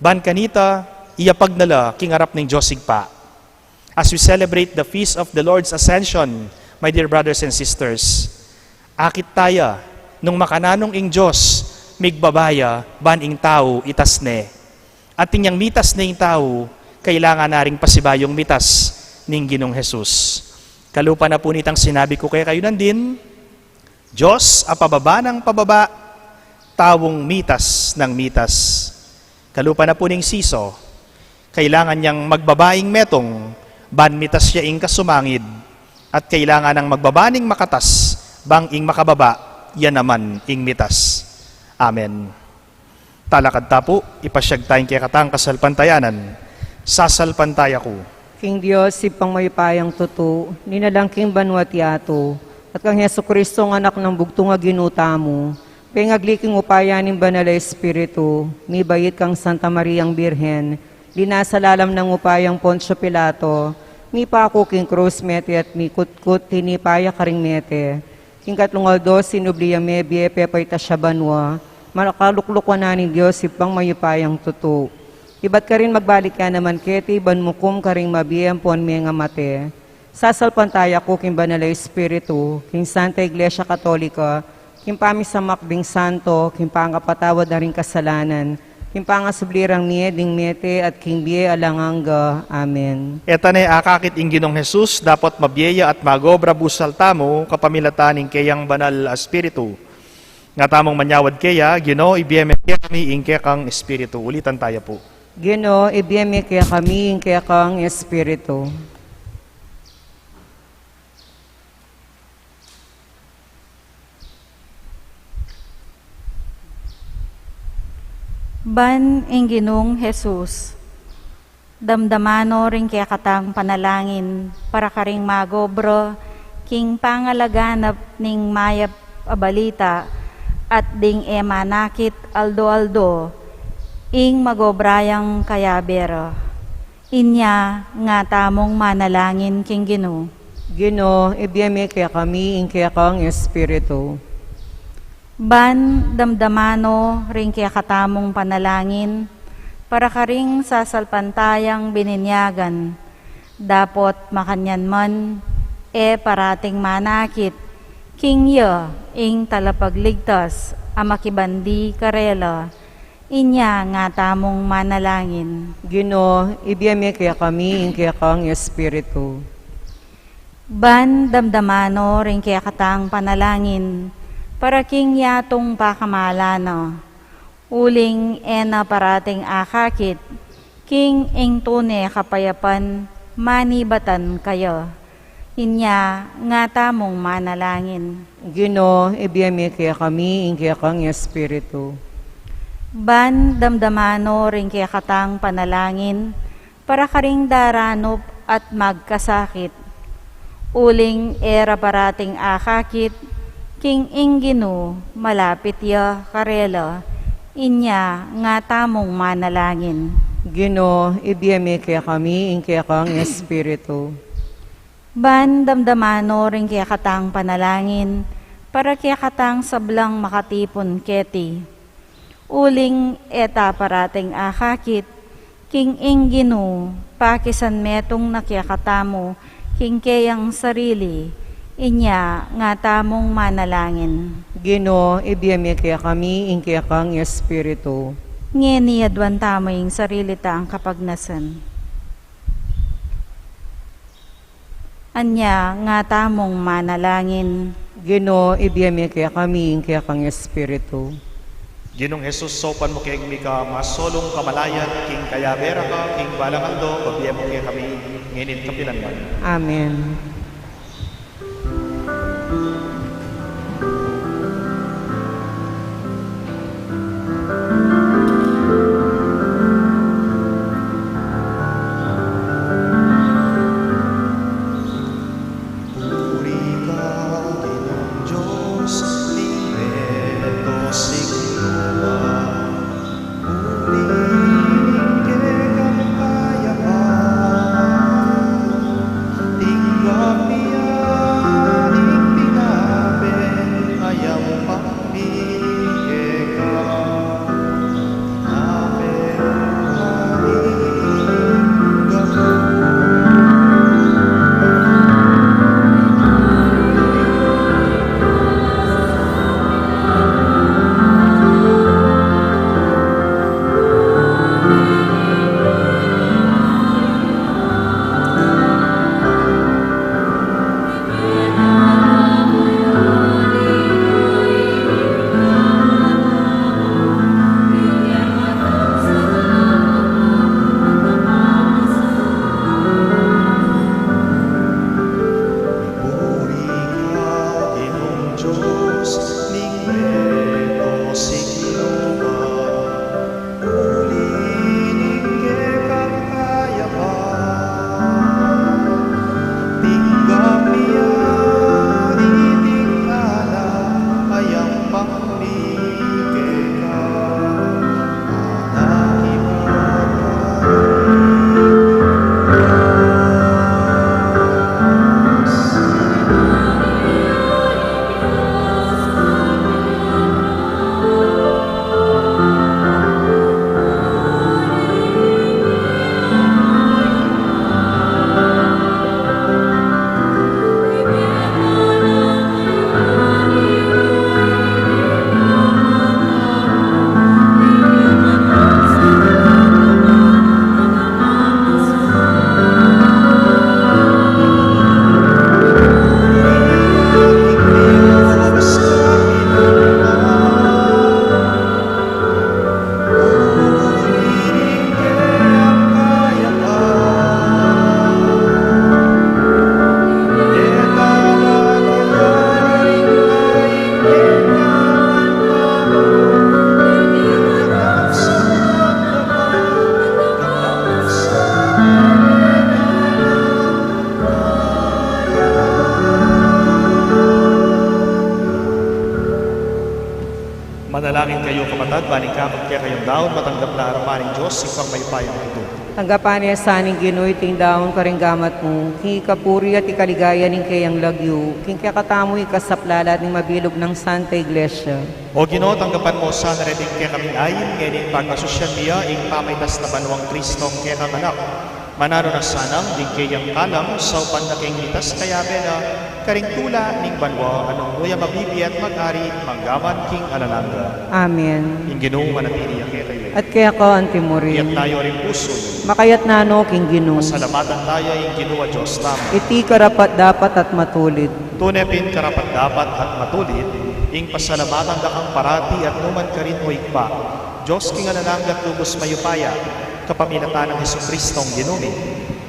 Ban kanita iyapag nala king arap ning Diyos sigpa. As we celebrate the Feast of the Lord's Ascension, my dear brothers and sisters, akit taya nung makananong ing Diyos migbabaya ban ing tao itasne. At tinyang mitas na ing tao, kailangan na ring pasibayong mitas ning Ginong Jesus. Kalupa na po nitang sinabi ko kaya kayo nandin, Diyos apababa ng pababa, tawong mitas ng mitas. Kalupa na po ning siso, kailangan niyang magbabaing metong, ban mitas siya ing kasumangid, at kailangan ng magbabaning makatas, bang ing makababa, yan naman ing mitas. Amen. Talakad tapo, ipasyag tayong kaya katang kasalpantayanan, sasalpantaya ko. King Diyos, sipang mayupayang tuto, ninalang king banwa ti ato, at kang Yesu Kristo ng anak ng bugtong nga ginuta mo, pengagliking upayanin Banal Espiritu, mi bayit kang Santa Mariang Birhen, linasalalam ng upayang Poncio Pilato, mi pako king krus mete at mi kutkut tinipaya karing mete, king katlungaldo sinubliya mebye pepay tasya banwa, malakaluklukwa na ni Diyos sipang mayupayang tuto. Iba't ka rin magbalik ka naman keti, ban mukum ka rin mabiyang pon mga mate. Sasalpantaya ko king Banal Espiritu, king Santa Iglesia Katolika, king pamisamakbing santo, king pangapatawad na rin kasalanan, king pangasublirang mieding mete at king biye alanganga. Amen. Eta ne akakit ing Ginong Jesus, dapat mabiyaya at magobra busal tamo, kapamilataning kayang Banal Espiritu. Nga tamong manyawad kaya, Ginoo, ibiyeme kami ing kayang Espiritu. Ulitan tayo po. Ginoo, ibiyeme kaya kami ing kaya kang Espiritu. Ban ing Ginong Jesus, damdamano ring kaya katang panalangin para karing magobro, king pangalaganap ning mayap abalita, at ding emanakit aldo-aldo, ing magobrayang kayabero. Inya nga tamong manalangin king Ginoo. Ginoo, ibiyeme kaya kami ing kaya kang Espiritu. Ban damdamano ring kaya katamong panalangin, para karing sasalpantayang bininyagan, dapot makanyan man, parating manakit, king ya, ing talapagligtas, amakibandi karela, inya nga tamong manalangin. Ginoo, ibiyeme kaya kami ing kaya kang Espiritu. Ban damdamano ring kaya katang panalangin, para king yatong pakamalano, uling ena parating akakit, king ing tune kapayapan, manibatan kayo. Inya nga tamong manalangin. Ginoo, ibiyeme kaya kami ing kaya kang Espiritu. Ban damdamano ring kaya katang panalangin, para karing daranop at magkasakit, uling era parating akakit, king ing Ginoo, malapit ya karela, inya nga tamong manalangin. Ginoo, ibiyeme kaya kami ing kaya kang Espiritu. Ban damdamano rin kaya katang panalangin, para kaya katang sablang makatipon keti. Uling eta parating akakit, king inggino, pakisan metong nakiakatamo, king kayang sarili, inya nga tamong manalangin. Ginoo, ibiyami kaya kami, ing kaya kang Espiritu. Ngeni adwan tamo yung sarili ta ang kapagnasan. Anya nga tamong manalangin. Ginoo, ibiyami kaya kami, ing kaya kang Espiritu. Ginong Jesus, sopan mo kay ka masolong kamalayan, king kayabera ka, king balangando, pabiyam mo kay kami, nginit kapilanman. Amen. Puri ka, Ginong Diyos, libeto sigluwa. Uling kang kayaman, tinggang niya, ing pinapin, ayaw pamigay ka. Amen, Puri ka, Ginong Diyos, libeto sigluwa. Ulining kang kayaman, tinggang niya, itingala, ayang pamigay ka. Anahin mo Manalangin kayo, kapatid, baling kapag kaya kayong daon, matanggap na aramaning Diyos, ipang may payang ito. Tanggapan niya sa aning Ginoo, iting daon karinggamat mo, king ikapuri at ikaligaya ning kayang lagyo, king kaya katamo ikasaplalat ning mabilog ng Santa Iglesia. O Ginoo, tanggapan mo sa narating kaya kami ayin, ngayon pagkasosyal niya, ing pamaitas na banwang Kristong kaya kang anak. Manaro na sanang, di kayang kalam, sa upan na kayang mitas kaya bena, karing tula ning banwa, anong luya mabibi at mag-ari, manggaman king alalanga. Amen. Ing Ginoo, manatili ang kaya kayo. At kaya ka, Iyat Antimorin, tayo rin puso, makayat na no, king Ginoo. masalamatan tayo, ing Ginoo, Diyos tama. Iti karapat dapat at matulid. Tunepin karapat dapat at matulid, ing pasalamatan da kang parati at numan ka rin o ikpa. Diyos king alalanggat lubos mayupaya, kapaminatan ng Jesucristong ginumi.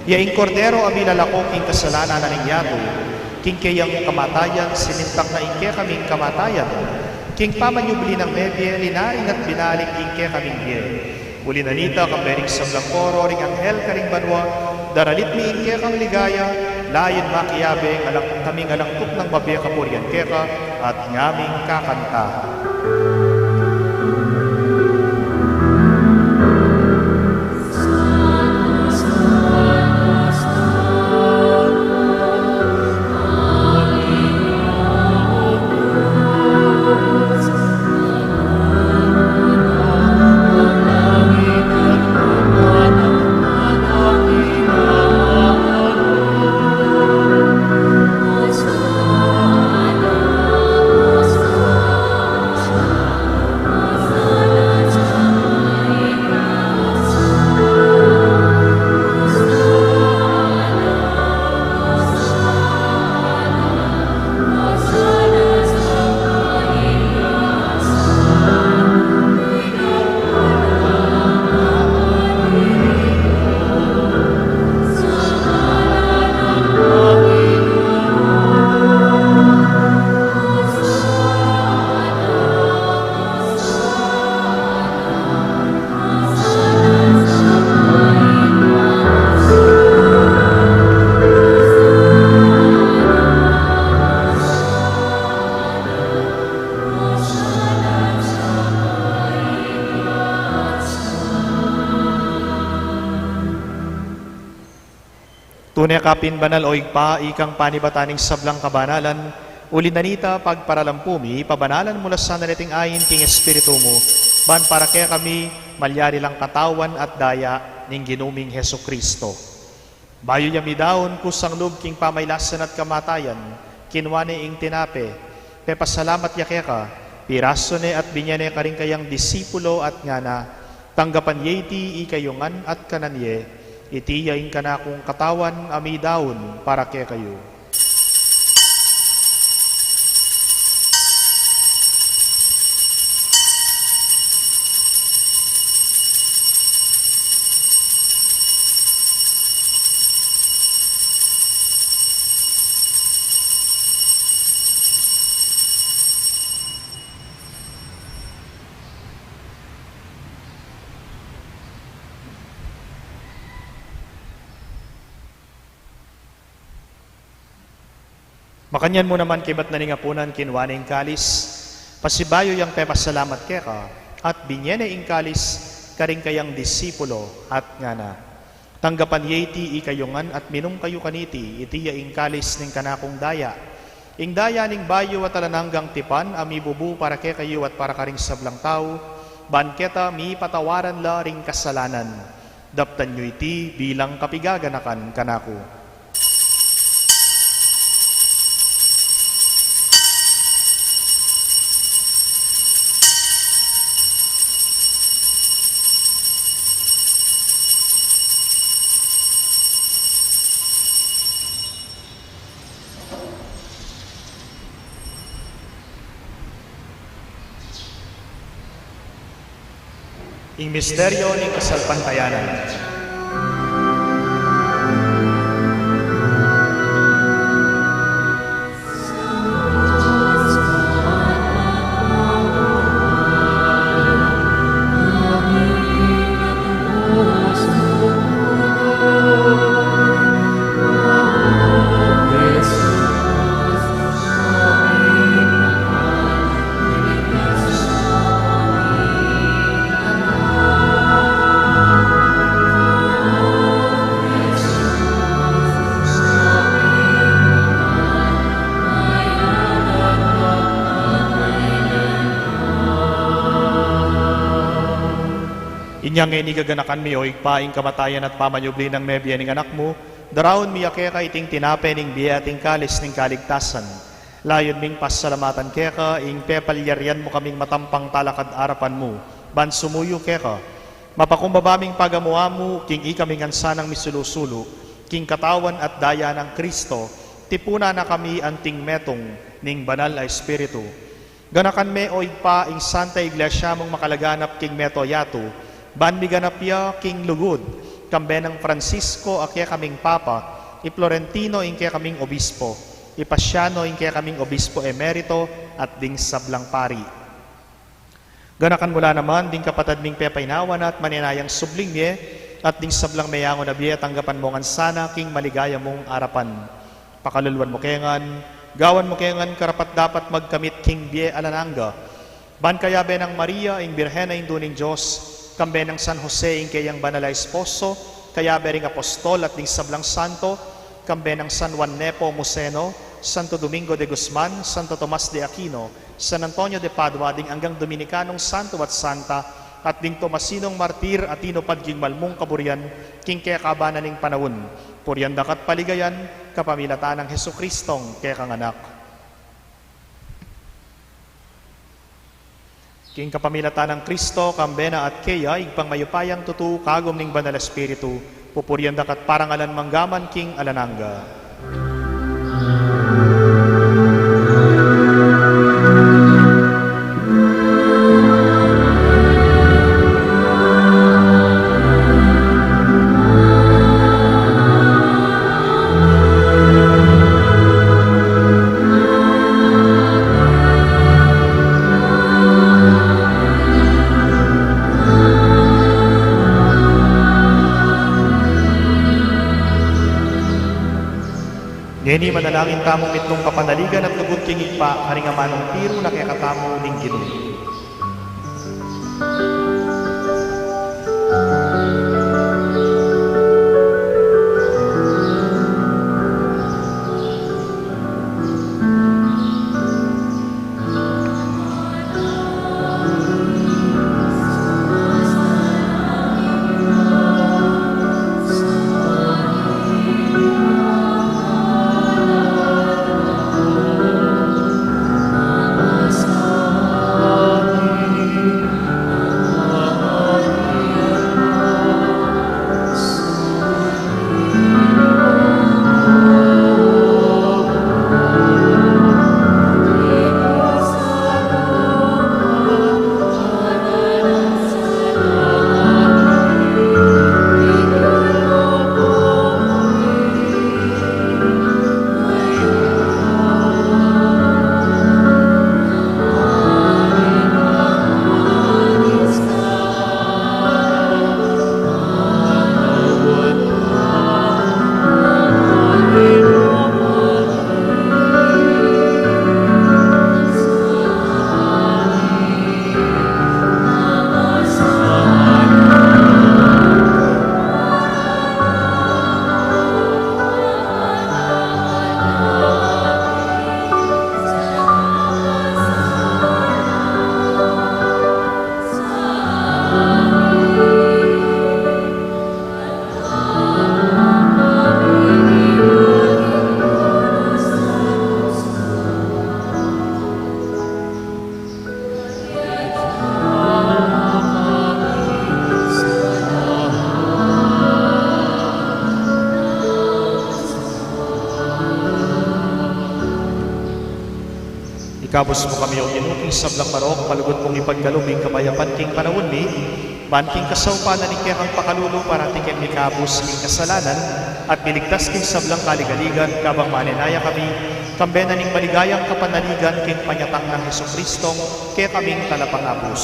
Yaing kordero amilalakong ing kasalanan na ninyato, king kayang kamatayan, sinintak na ing kaya kaming kamatayan. King pamanyubli ng nebye, linaring at binaling ing kaya kaming hiye. Uli nanita kambering sa blangkoro, ring anghel karing banwa, daralit mi ing kaya kang ligaya, layon makiyabe, kaming alangkot ng babiya kapurian keka, at ngaming kakanta. Tunay kapin banal o igpa, ikang panibataning sablang kabanalan, ulin nanita pagparalampumi, pabanalan mula sa naliting ayin king Espiritu mo, ban para kaya kami malyari lang katawan at daya ning ginuming Heso Kristo. Bayo yami daon kusang lub king pamaylasan at kamatayan, kinwane ing tinape, pepasalamat yakeka, piraso ne at binyane ka rin kayang disipulo at ngana, tanggapan yeti ikayungan at kananye, itiyain ka na kung katawan ami daon para kaya kayo. Makanyan mo naman kibat na ningapunan kinwaning kalis, pasibayo yang pepasalamat keka, at binyene ing kalis, karing kayang disipulo at ngana. Tanggapan yeti ikayungan at minum kayo kaniti, itiya ing kalis ning kanakong daya. Ing daya ning bayo at alananggang tipan, ami bubu para ke kayo at para karing sablang tao, banketa mi patawaran la ring kasalanan. Daptan nyo iti bilang kapigaganakan kanako. Ing misteryo ng kasalpantayanan. Inyang inigaganakan mi o igpaing kamatayan at pamanyubli ng mebya ning anak mo, darawon mi akeka iting tinape ning biya ating kalis ning kaligtasan. Layon ming pasalamatan keka, ing pepalyaryan mo kaming matampang talakad arapan mo, ban sumuyo keka. Mapakumbabaming pagamuha mo, king ikaming ansanang misulusulo, king katawan at daya ng Kristo, tipuna na kami anting metong ning banal na Espiritu. Ganakan me o igpa ing Santa Iglesia mong makalaganap king meto yato, ban miganapya king lugod, kambe ng Francisco akya kaming Papa, i Florentino ingkya kaming Obispo, i Pasiano ingkya kaming Obispo Emerito at ding sablang pari. Ganakan mula naman ding kapatad ming pepainawan at maninayang subling niye at ding sablang mayango na biya tanggapan mo ngan sana king maligaya mong arapan. Pakalulwan mo kengan, gawan mo kengan karapat dapat magkamit king biye alananga. Ban kayabe ng Maria ing Birhena ing duning Diyos, kambe ng San Jose ing kayang banala esposo, kaya bering apostol at ding sablang santo, kambe ng San Juan Nepo Museno, Santo Domingo de Guzman, Santo Tomas de Aquino, San Antonio de Padua, ding anggang Dominikanong santo at santa, at ding Tomasinong martir at inopad king malmong kaburian, king kaya kabanan ning panawon, puryandak at paligayan, kapamilatan ng Heso Kristong kaya kanganak. King kapamilatan ng Kristo, kambena at kaya, igpang mayupayang tutu, kagom ning banal Espiritu, pupuryandak at parangalan manggaman king alananga. Ngeni manalangin tamong itong kapanaligan at lugod king igpa, haringamanong tiro na kaya katamo ning Ginoo. Ikabos mo kami o ginuking sablang marok, palugod mong ipagkaluming kabayapan king panawon mi, ban king kasawpanan ni kaya kang pakalulo para tikin mikabos king kasalanan, at miligtas king sablang kaligaligan, kabang maninaya kami, kambena ning maligayang kapanaligan king panyatang ng Heso Kristong, kaya kaming talapangabos.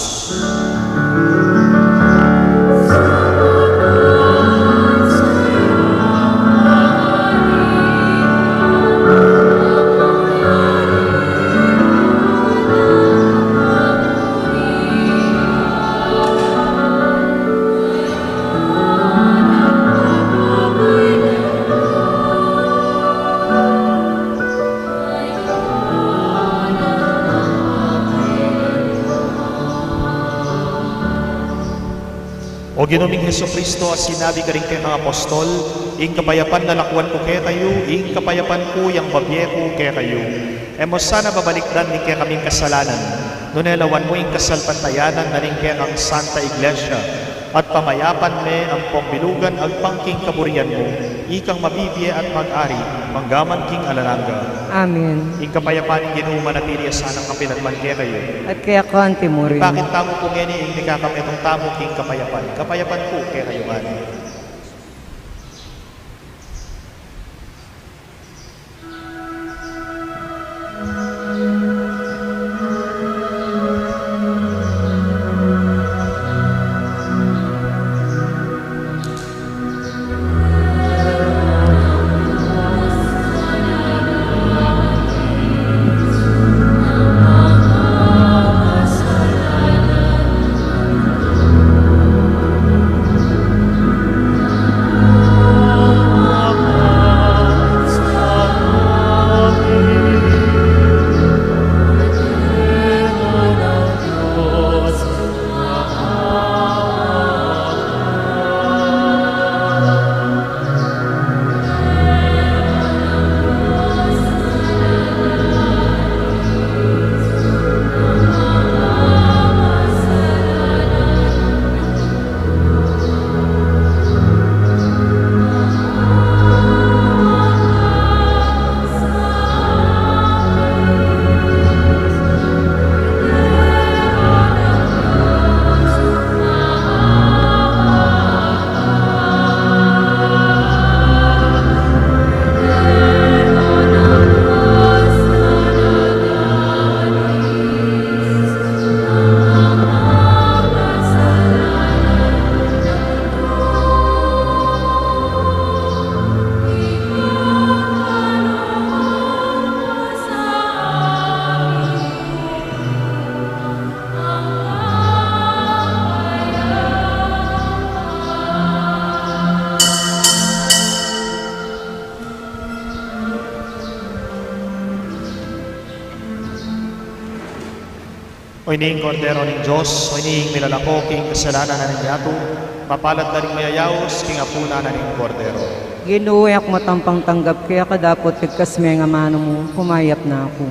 O ginuming Heso Kristo, as sinabi ka rin kay mga apostol, ing kapayapan na lakwan ko kaya kayo, ing kapayapan ko yang babye ko kaya kayo. Emo sana babalikdan ni kaya kaming kasalanan, nunelawan mo ing kasalpantayanan na rin kaya kang Santa Iglesia, at pamayapan me ang pambilugan ag pangking kaburian mo, ikang mabibiye at mag-ari, manggaman king alalangga. Amen. Ing kapayapan ing ginuman at sanang kapinagman kaya kayo. At kaya kanti mo rin. Bakit tamo po ngeni ing nikakamit tamo king kapayapan? Kapayapan po kaya kayo man. O iniing kordero ng Diyos, o iniing milalako king kasalanan na ninyato, mapalat na rin mayayaos king apuna na ning kordero. Ginuyak mo tampang tanggap, kaya kadapot tigkas may nga mano mo, humayap na ako.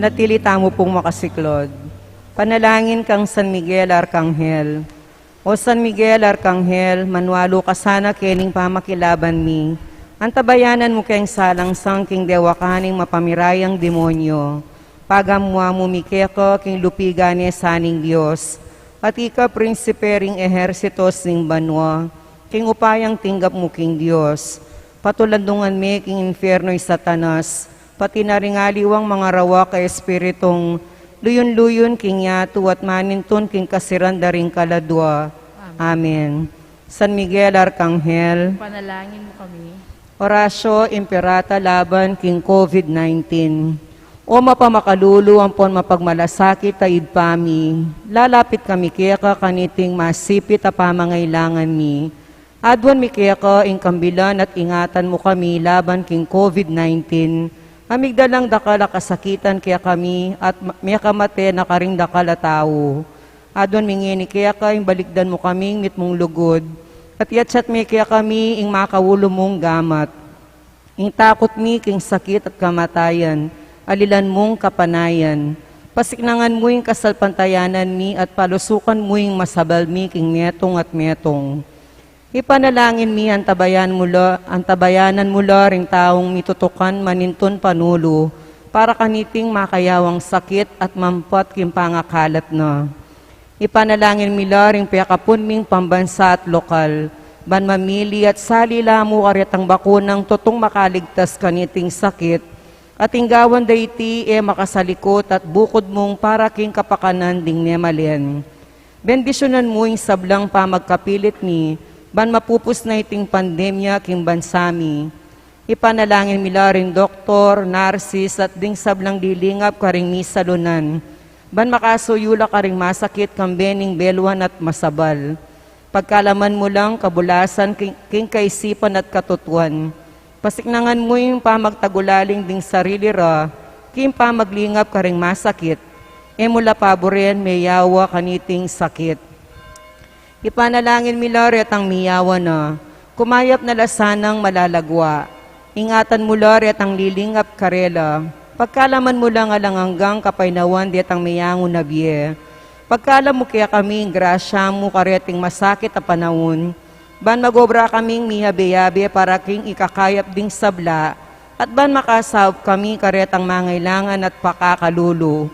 manatili tamo pong makasiklod. Panalangin kang San Miguel Arkanghel. O San Miguel Arkanghel, manwalo ka sana kening pamakilaban mi. Antabayanan mo kayong salang sangking dewakaning mapamirayang demonyo. Pagamwa mo mikeko king lupigane saning Diyos. At ika prinsipering ehersitos ning banwa. King upayang tinggap mo king Diyos. Patulandungan mi king infierno'y satanas. Pati naringaliwang mga rawa ka espiritong luyon-luyon king yato at maninton king kasiran daring kaladwa. Amen. San Miguel Arkanghel, Panalangin mo kami. Orasyo Imperata laban king COVID-19. O mapamakalulu ampon mapagmalasakit taid pami, lalapit kami kaya kaniting masipit a pamangailangan mi. Adwan mi kaya ing kambilan at ingatan mo kami laban king COVID-19. Amigdalang dakala kasakitan kaya kami at may kamate na karing dakala tao. Adwan mingini kaya ing balikdan mo kaming mitmong lugod. At yatsat mi kaya kami ing makawulo mong gamat. Ing takot mi king sakit at kamatayan. Alilan mong kapanayan. Pasiknangan mo yung kasalpantayanan mi at palusukan mo yung masabal mi king metong at metong. Ipanalangin mi antabayanan mula ring taong mitutukan maninton panulo para kaniting makayawang sakit at mampat king pangakalat na. Ipanalangin mi ring piyakapun ming pambansa at lokal. Ban mamili at salila mo karetang bakunang totong makaligtas kaniting sakit. At inggawan dayti makasalikot at bukod mong para king kapakanan ding nemalen. Bendisyonan mo yung sablang pamagkapilit ni, ban mapupus na iting pandemya king bansami. Ipanalangin mila rin doktor, narsis at ding sablang dilingap karing misalunan. Ban makasuyula karing masakit kambening belwan at masabal. Pagkalaman mo lang kabulasan king kaisipan at katutuan. Pasiknangan mo yung pamagtagulaling ding sarili ra, kim pamaglingap ka ring masakit, mula paboren may yawa kaniting sakit. Ipanalangin mi Lord ang miyawa na, kumayap na lasanang malalagwa. Ingatan mo Lord ang lilingap karela, pagkalaman mo lang alang hanggang kapainawan di ang miyango na biye. Pagkalam mo kaya kami, grasya mo kareting masakit a panahon, ban magobra kaming mihabe-yabe para king ikakayap ding sabla, at ban makasawp kami karetang mangailangan at pakakalulo.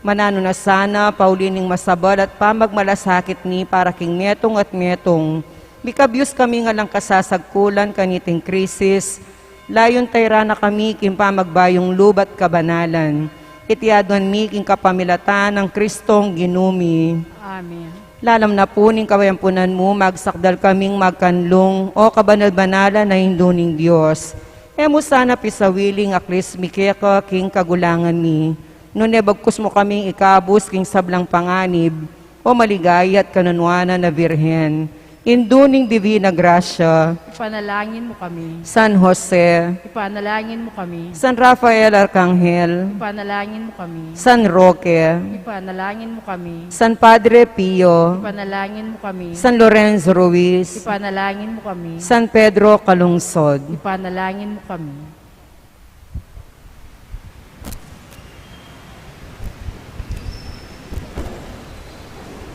Manano na sana, paulining masabal at pamagmalasakit ni para king metong at metong. Bikabyos kami nga lang kasasagkulan kaniting krisis, layon tayra na kami king pamagbayong lubat kabanalan. Itiadwan mi king kapamilatan ng Kristong ginumi. Amen. Lalam na po ning kawayampunan mo, magsakdal kaming magkanlong o kabanal-banala na hinduning Diyos. Mo sana pisawiling aklis mikeka king kagulangan mi. Nunebagkus mo kaming ikabus king sablang panganib o maligaya at kanunwana na Birhen. Induning divina grasya, Ipanalangin mo kami. San Jose, Ipanalangin mo kami. San Rafael Arkanghel, Ipanalangin mo kami. San Roque, Ipanalangin mo kami. San Padre Pio, Ipanalangin mo kami. San Lorenzo Ruiz, Ipanalangin mo kami. San Pedro Calungsod. Ipanalangin mo kami.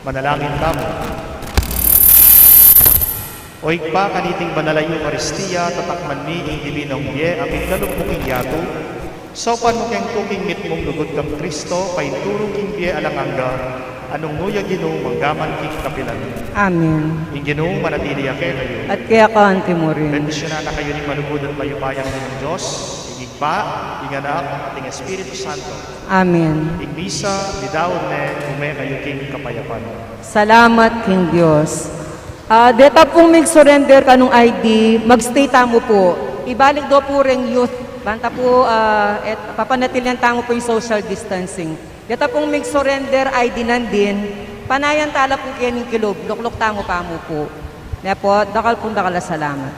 Manalangin tamo. Oig pa kaniting banalay Eucharistia, tatakman mi ing divinong biye, apit kalumpuking yato, sopan mo keng tuking mitmong lugod kang Kristo, painturo king biye alanganga, anong nuya ginong manggaman king kapilan. Amen. Ing ginong manatili ake kayo. At kaya kaanti mo rin. Bendisyonan na kayo ni malugod at mayupayang ng Diyos, ing Igpa, ing Anak, at ing Espiritu Santo. Amen. Ing misa, bidawon ne, ume kayo king kapayapan. Salamat King Diyos. Deta pong mag-surrender kanong ID, magstay tamo po. Ibalik do po ring youth. Banta po, papanatilian tamo po yung social distancing. Deta pong mag-surrender ID nandin, panayan tala po kayo ng kilob, luklok tamo pa mo po. Kaya po, dakal pong dakala salamat.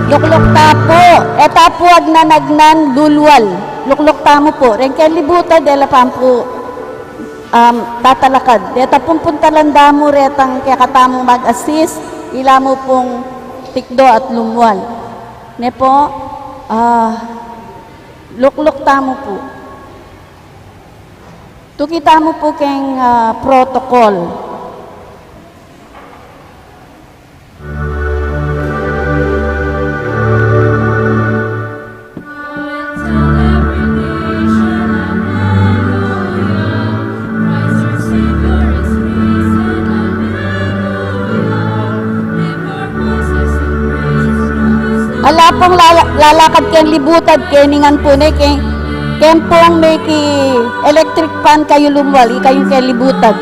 Luklok tapo, etapo ag nanagnan lulwal. Luklok tamo po, ren kay libuta dela pampo tatalakad. Deta pong puntalanda mo retang kaya katamong mag-assist, ila mo pong tikdo at lumwal. Ne po, lukluk tamo po. Tukita mo po keng protocol. Ala pong lalakad ken libutad keningan po ne ken pong may ki electric fan kayo lumwal kayong ken libutad.